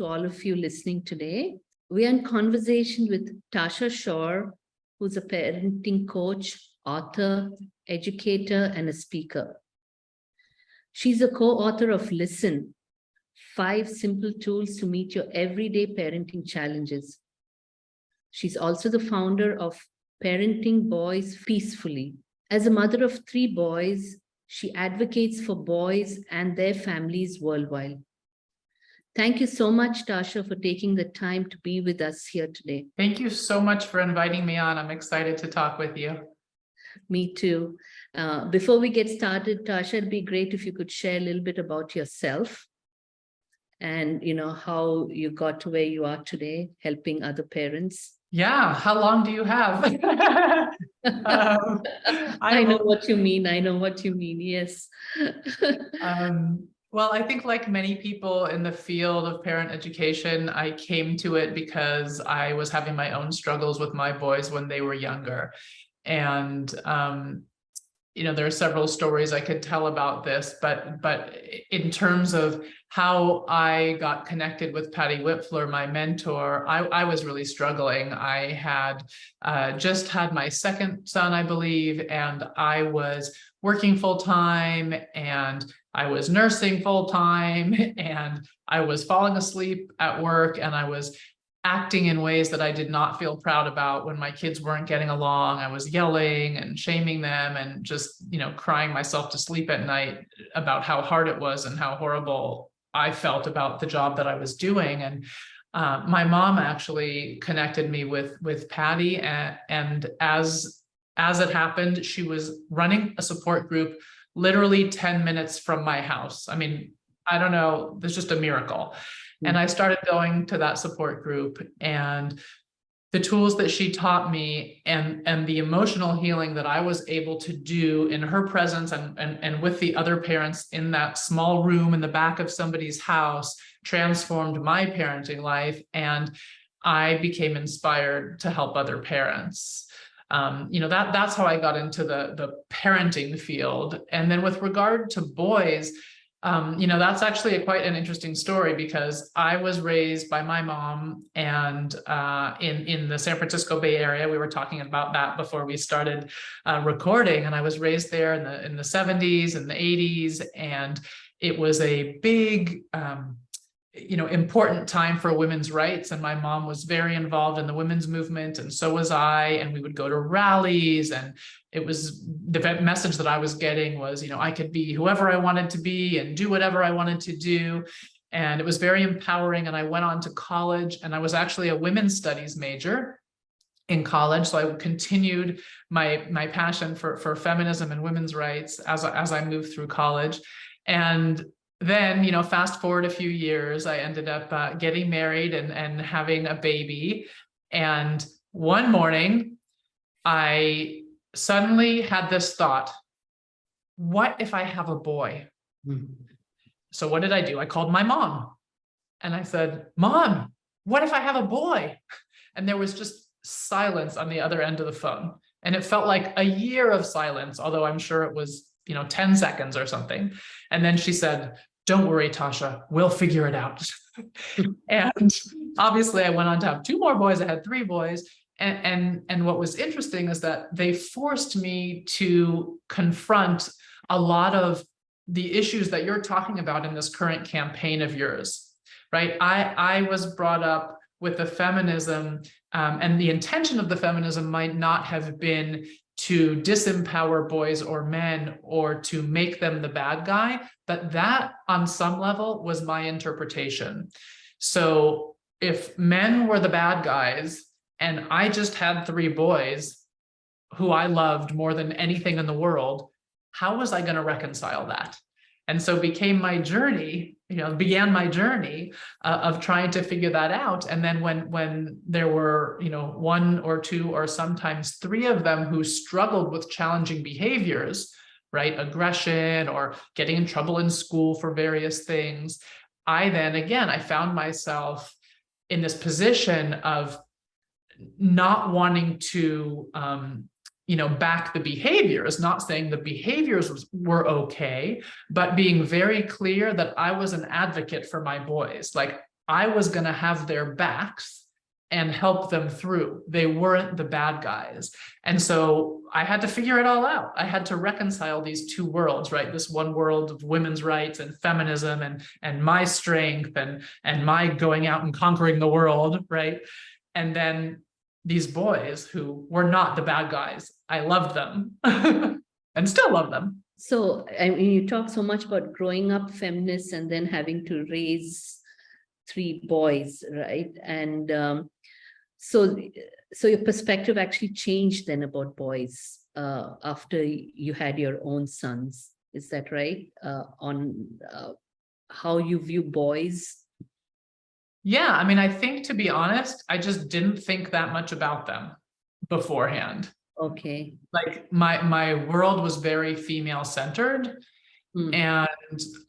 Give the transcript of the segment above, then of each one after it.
to all of you listening today. We are in conversation with Tasha Schore, who's a parenting coach, author, educator, and a speaker. She's a co-author of Listen, 5 Simple Tools to Meet Your Everyday Parenting Challenges. She's also the founder of Parenting Boys Peacefully. As a mother of 3 boys, she advocates for boys and their families worldwide. Thank you so much, Tasha, for taking the time to be with us here today. Thank you so much for inviting me on. I'm excited to talk with you. Me too. Before we get started, Tasha, it'd be great if you could share a little bit about yourself and, how you got to where you are today, helping other parents. Yeah. How long do you have? I know what you mean. Yes. Well, I think like many people in the field of parent education, I came to it because I was having my own struggles with my boys when they were younger. And, there are several stories I could tell about this, but in terms of how I got connected with Patty Whitfler, my mentor, I was really struggling. I had just had my second son, I believe, and I was working full time and I was nursing full time and I was falling asleep at work and I was acting in ways that I did not feel proud about when my kids weren't getting along. I was yelling and shaming them and just, crying myself to sleep at night about how hard it was and how horrible I felt about the job that I was doing. And my mom actually connected me with Patty. And as it happened, she was running a support group literally 10 minutes from my house. I mean, I don't know, there's just a miracle. And I started going to that support group, and the tools that she taught me and the emotional healing that I was able to do in her presence and with the other parents in that small room in the back of somebody's house transformed my parenting life. And I became inspired to help other parents. That's how I got into the parenting field. And then with regard to boys, that's actually quite an interesting story because I was raised by my mom and in the San Francisco Bay Area. We were talking about that before we started recording, and I was raised there in the 70s and the 80s, and it was a big important time for women's rights. And my mom was very involved in the women's movement, and so was I. And we would go to rallies, and it was the message that I was getting was, I could be whoever I wanted to be and do whatever I wanted to do. And it was very empowering. And I went on to college, and I was actually a women's studies major in college. So I continued my passion for feminism and women's rights as I moved through college. And then, fast forward a few years, I ended up getting married and having a baby. And one morning, I suddenly had this thought, what if I have a boy? So what did I do? I called my mom and I said, Mom, what if I have a boy? And there was just silence on the other end of the phone. And it felt like a year of silence, although I'm sure it was, 10 seconds or something. And then she said, don't worry, Tasha, we'll figure it out. And obviously I went on to have 2 more boys. I had 3 boys. And what was interesting is that they forced me to confront a lot of the issues that you're talking about in this current campaign of yours, right? I was brought up with the feminism, and the intention of the feminism might not have been to disempower boys or men or to make them the bad guy, but that on some level was my interpretation. So if men were the bad guys and I just had 3 boys who I loved more than anything in the world, how was I going to reconcile that? And so began my journey of trying to figure that out. And then when there were, 1 or 2 or sometimes 3 of them who struggled with challenging behaviors, right? Aggression or getting in trouble in school for various things. I found myself in this position of not wanting to, back the behaviors, not saying the behaviors were okay, but being very clear that I was an advocate for my boys. Like, I was going to have their backs and help them through. They weren't the bad guys. And so I had to figure it all out. I had to reconcile these two worlds, right? This one world of women's rights and feminism and my strength and my going out and conquering the world, right? And then these boys who were not the bad guys. I loved them and still love them. So, I mean, you talk so much about growing up feminist and then having to raise 3 boys, right? And so your perspective actually changed then about boys after you had your own sons. Is that right? On how you view boys? Yeah, I mean, I think, to be honest, I just didn't think that much about them beforehand. Okay. Like my world was very female centered. And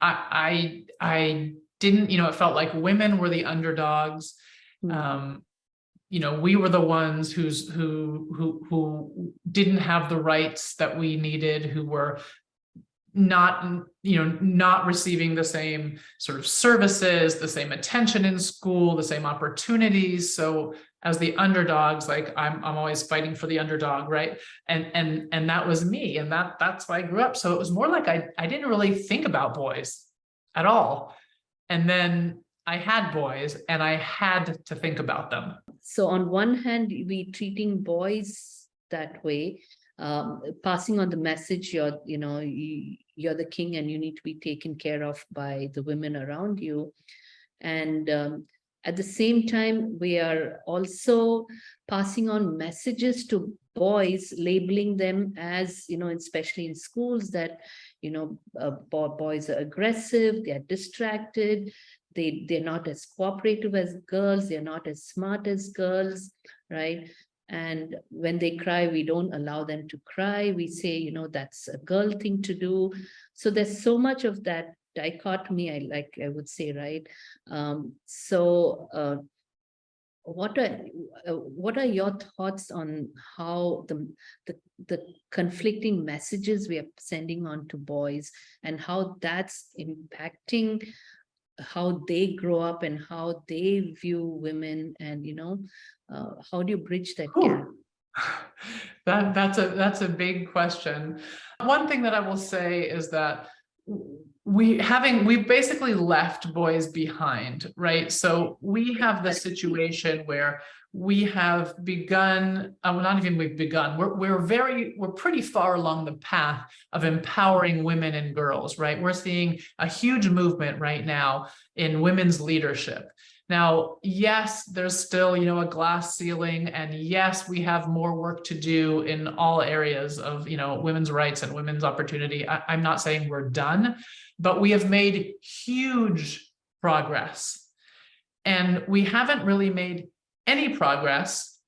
I didn't, it felt like women were the underdogs. We were the ones who didn't have the rights that we needed, who were not receiving the same sort of services, the same attention in school, the same opportunities. So as the underdogs, like I'm always fighting for the underdog, right? And that was me, and that's why I grew up. So it was more like I didn't really think about boys at all. And then I had boys and I had to think about them. So on one hand, we treating boys that way, passing on the message, you're the king and you need to be taken care of by the women around you. And at the same time, we are also passing on messages to boys, labeling them as, especially in schools, that, boys are aggressive, they're distracted, they're not as cooperative as girls, they're not as smart as girls, right? And when they cry, we don't allow them to cry. We say, that's a girl thing to do. So there's so much of that dichotomy, I would say, right? What are your thoughts on how the conflicting messages we are sending on to boys and how that's impacting how they grow up and how they view women, and how do you bridge that gap? That's a big question. One thing that I will say is that we've basically left boys behind, right? So we have the situation where we have begun, not even we've begun, we're pretty far along the path of empowering women and girls, right? We're seeing a huge movement right now in women's leadership. Now, yes, there's still, a glass ceiling, and yes, we have more work to do in all areas of, women's rights and women's opportunity. I'm not saying we're done, but we have made huge progress. And we haven't really made any progress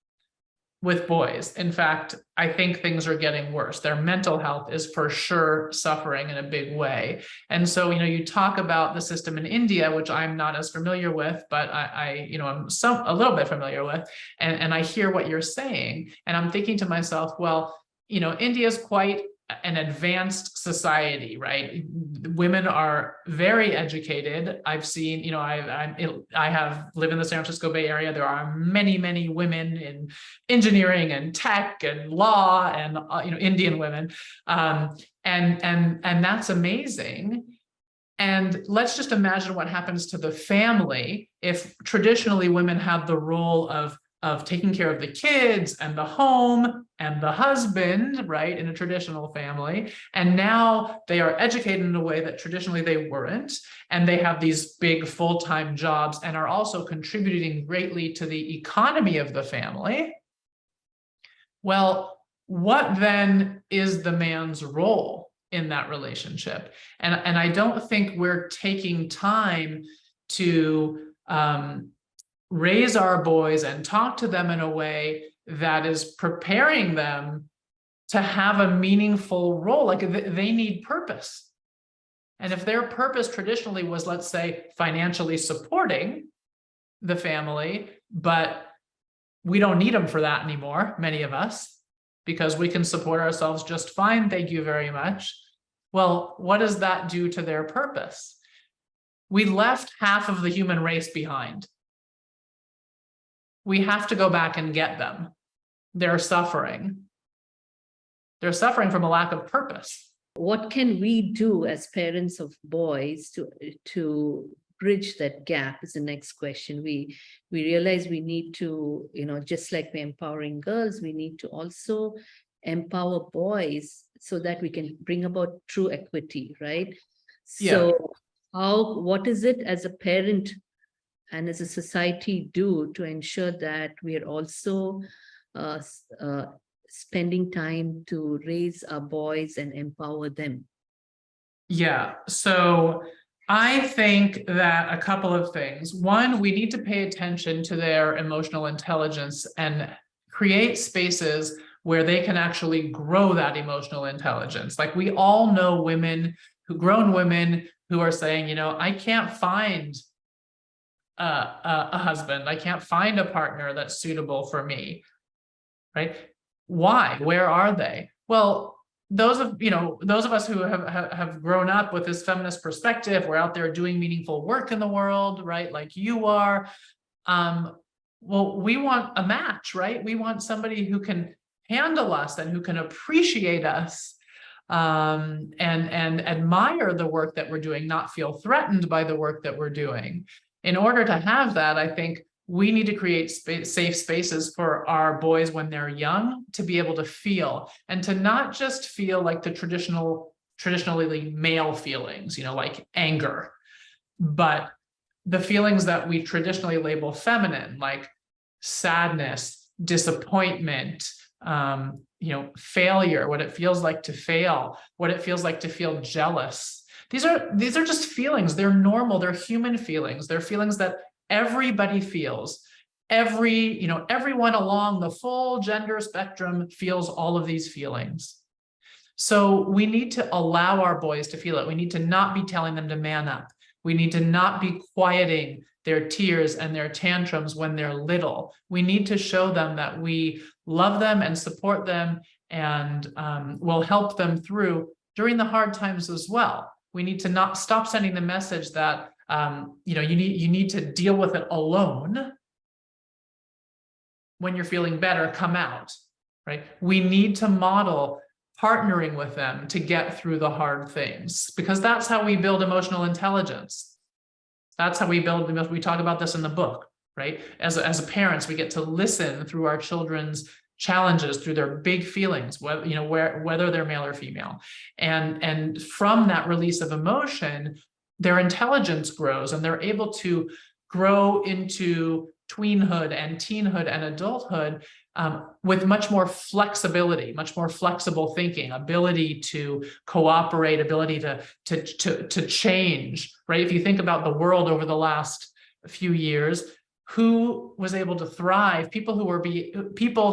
with boys. In fact, I think things are getting worse. Their mental health is for sure suffering in a big way. And so, you talk about the system in India, which I'm not as familiar with, but I'm a little bit familiar with, and I hear what you're saying. And I'm thinking to myself, well, India is quite an advanced society, right? Women are very educated. I've seen, I have lived in the San Francisco Bay Area. There are many, many women in engineering and tech and law and, Indian women. And that's amazing. And let's just imagine what happens to the family if traditionally women had the role of taking care of the kids and the home and the husband, right, in a traditional family. And now they are educated in a way that traditionally they weren't. And they have these big full-time jobs and are also contributing greatly to the economy of the family. Well, what then is the man's role in that relationship? And I don't think we're taking time to raise our boys and talk to them in a way that is preparing them to have a meaningful role. Like they need purpose. And if their purpose traditionally was, let's say, financially supporting the family, but we don't need them for that anymore, many of us, because we can support ourselves just fine, thank you very much. Well, what does that do to their purpose? we left half of the human race behind. We have to go back and get them. They're suffering. They're suffering from a lack of purpose. What can we do as parents of boys to bridge that gap is the next question. We realize we need to, just like we're empowering girls, we need to also empower boys so that we can bring about true equity, right? So what is it as a parent and as a society do to ensure that we are also spending time to raise our boys and empower them? Yeah, so I think that a couple of things. One, we need to pay attention to their emotional intelligence and create spaces where they can actually grow that emotional intelligence. Like, we all know grown women who are saying, I can't find a husband. I can't find a partner that's suitable for me, right? Why? Where are they? Well, those of us who have grown up with this feminist perspective, we're out there doing meaningful work in the world, right? Like you are. Well, we want a match, right? We want somebody who can handle us and who can appreciate us, and admire the work that we're doing, not feel threatened by the work that we're doing. In order to have that, I think we need to create safe spaces for our boys when they're young to be able to feel, and to not just feel like the traditionally male feelings, like anger, but the feelings that we traditionally label feminine, like sadness, disappointment, failure, what it feels like to fail, what it feels like to feel jealous. These are just feelings. They're normal. They're human feelings. They're feelings that everybody feels. Everyone along the full gender spectrum feels all of these feelings. So we need to allow our boys to feel it. We need to not be telling them to man up. We need to not be quieting their tears and their tantrums when they're little. We need to show them that we love them and support them, and will help them through during the hard times as well. We need to not stop sending the message that you need to deal with it alone. When you're feeling better, come out, right? We need to model partnering with them to get through the hard things, because that's how we build emotional intelligence. That's how we talk about this in the book, right? As parents, we get to listen through our children's challenges, through their big feelings, whether they're male or female. And from that release of emotion, their intelligence grows, and they're able to grow into tweenhood and teenhood and adulthood with much more flexibility, much more flexible thinking, ability to cooperate, ability to change, right? If you think about the world over the last few years, who was able to thrive?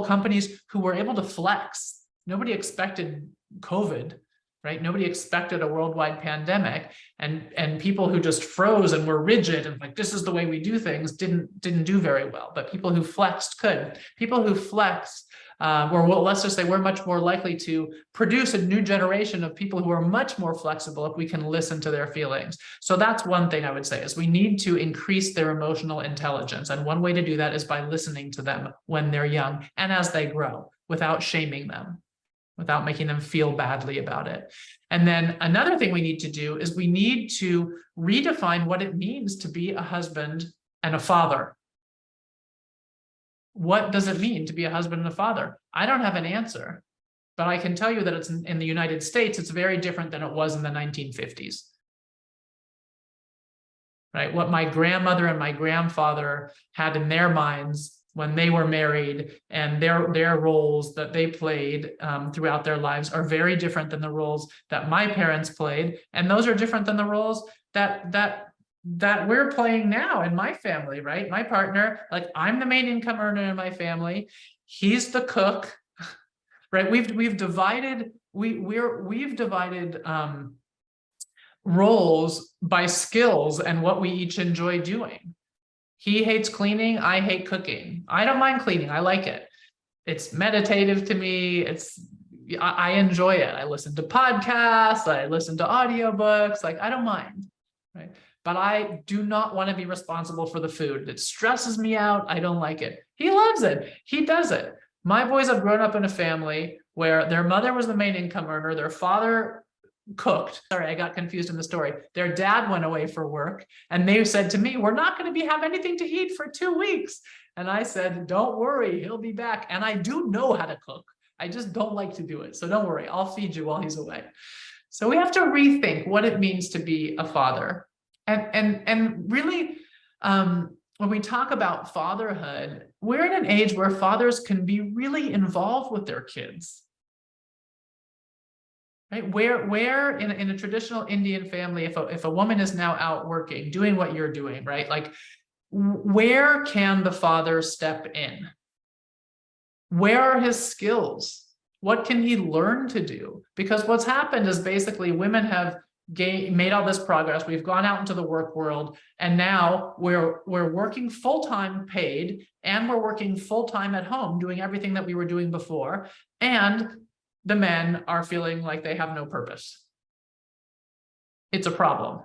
Companies who were able to flex. Nobody expected COVID, right? Nobody expected a worldwide pandemic, and people who just froze and were rigid and like, this is the way we do things, didn't do very well. But people who flexed could. People who flexed let's just say we're much more likely to produce a new generation of people who are much more flexible if we can listen to their feelings. So that's one thing I would say, is we need to increase their emotional intelligence. And one way to do that is by listening to them when they're young and as they grow, without shaming them, without making them feel badly about it. And then another thing we need to do is we need to redefine what it means to be a husband and a father. What does it mean to be a husband and a father? I don't have an answer, but I can tell you that it's in the United States, it's very different than it was in the 1950s. Right? What my grandmother and my grandfather had in their minds when they were married, and their roles that they played throughout their lives, are very different than the roles that my parents played, and those are different than the roles that we're playing now in my family, right? My partner, like, I'm the main income earner in my family. He's the cook, right? We've divided roles by skills and what we each enjoy doing. He hates cleaning, I hate cooking. I don't mind cleaning, I like it. It's meditative to me. I enjoy it. I listen to podcasts, I listen to audiobooks, like, I don't mind, right? but I do not want to be responsible for the food. It stresses me out. I don't like it. He loves it. He does it. My boys have grown up in a family where their mother was the main income earner. Their father cooked. Sorry, I got confused in the story. Their dad went away for work and they said to me, we're not going to have anything to eat for 2 weeks. And I said, don't worry, he'll be back. And I do know how to cook. I just don't like to do it. So don't worry, I'll feed you while he's away. So we have to rethink what it means to be a father. And really, when we talk about fatherhood, we're in an age where fathers can be really involved with their kids. Right? Where in a traditional Indian family, if a woman is now out working, doing what you're doing, right? Like, where can the father step in? Where are his skills? What can he learn to do? Because what's happened is basically women have made all this progress. We've gone out into the work world, and now we're working full-time paid, and we're working full-time at home doing everything that we were doing before. And the men are feeling like they have no purpose. It's a problem.